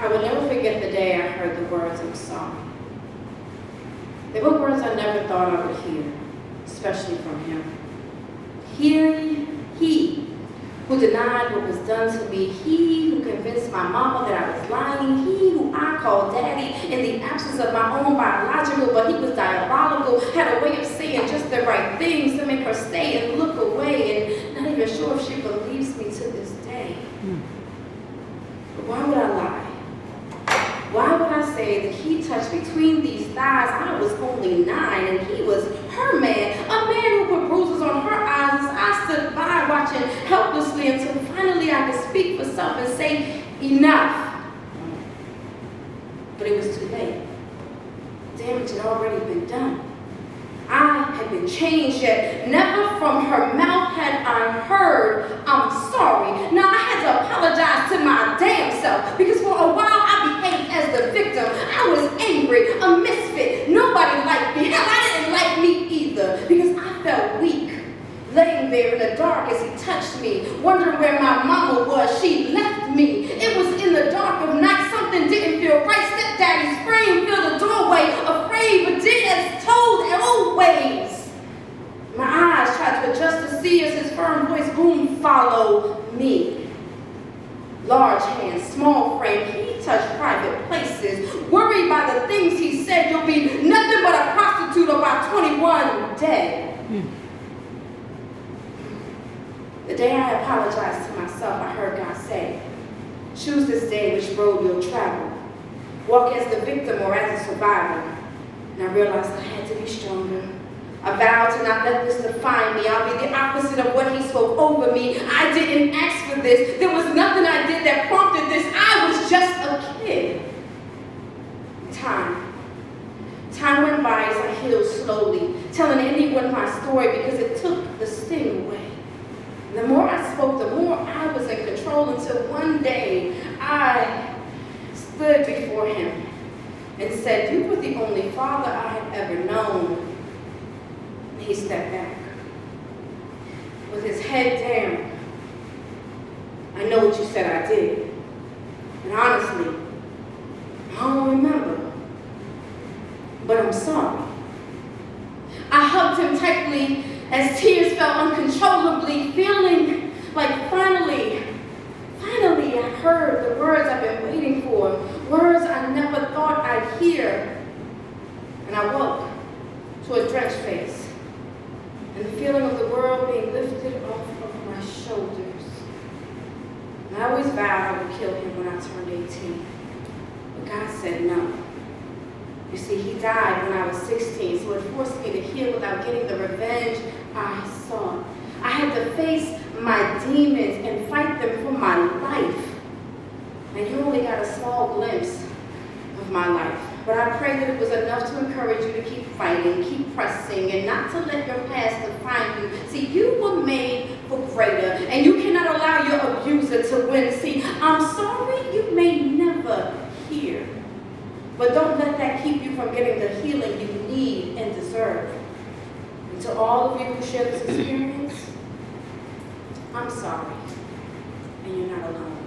I will never forget the day I heard the words, "I'm sorry." They were words I never thought I would hear, especially from him. He who denied what was done to me, he who convinced my mama that I was lying, he who I called daddy in the absence of my own biological, but he was diabolical, had a way of saying just the right things to make her stay and look away, and not even sure if she believes me to this day. But why would I lie? Why would I say that he touched between these thighs? I was only 9 and he was her man, a man who put bruises on her eyes as I stood by watching helplessly until finally I could speak for self and say, enough. But it was too late. Damage had already been done. I had been changed, yet never from her mouth had I heard, "I'm sorry." Now I had to apologize to my damn self, because for a while I behaved as the victim. I was angry, a misfit. Nobody liked me. Hell, I didn't like me either, because I felt weak. Laying there in the dark as he touched me, wondering where my mama was, she left me. It was in the dark of night, something didn't feel right. Stepdaddy's frame filled the doorway, afraid but did as told always. My eyes tried to adjust to see as his firm voice boomed, "Follow me." Large hands, small frame, he touched private places. Worried by the things he said, "You'll be nothing but a prostitute or by 21 dead." The day I apologized to myself, I heard God say, "Choose this day which road you'll travel. Walk as the victim or as a survivor." And I realized I had to be stronger. I vowed to not let this define me. I'll be the opposite of what he spoke over me. I didn't ask for this. There was nothing I did that prompted this. I was just a kid. Time went by as I healed slowly, telling anyone my story because it took the sting away. The more I spoke, the more I was in control, until one day I stood before him and said, "You were the only father I had ever known." And he stepped back with his head down. "I know what you said I did. And honestly, I don't remember. But I'm sorry." I hugged him tightly as tears fell uncontrollably, feeling like finally I heard the words I've been waiting for, words I never thought I'd hear. And I woke to a drenched face and the feeling of the world being lifted off of my shoulders. And I always vowed I would kill him when I turned 18. But God said no. You see, he died when I was 16, so it forced me to heal without getting the revenge I sought. I had to face my demons and fight them for my life. And you only got a small glimpse of my life. But I pray that it was enough to encourage you to keep fighting, keep pressing, and not to let your past define you. See, you were made for greater, and you cannot allow your abuser to win. See, "I'm sorry" you may never hear. But don't let that keep you from getting the healing you need and deserve. And to all of you who share this experience, I'm sorry, and you're not alone.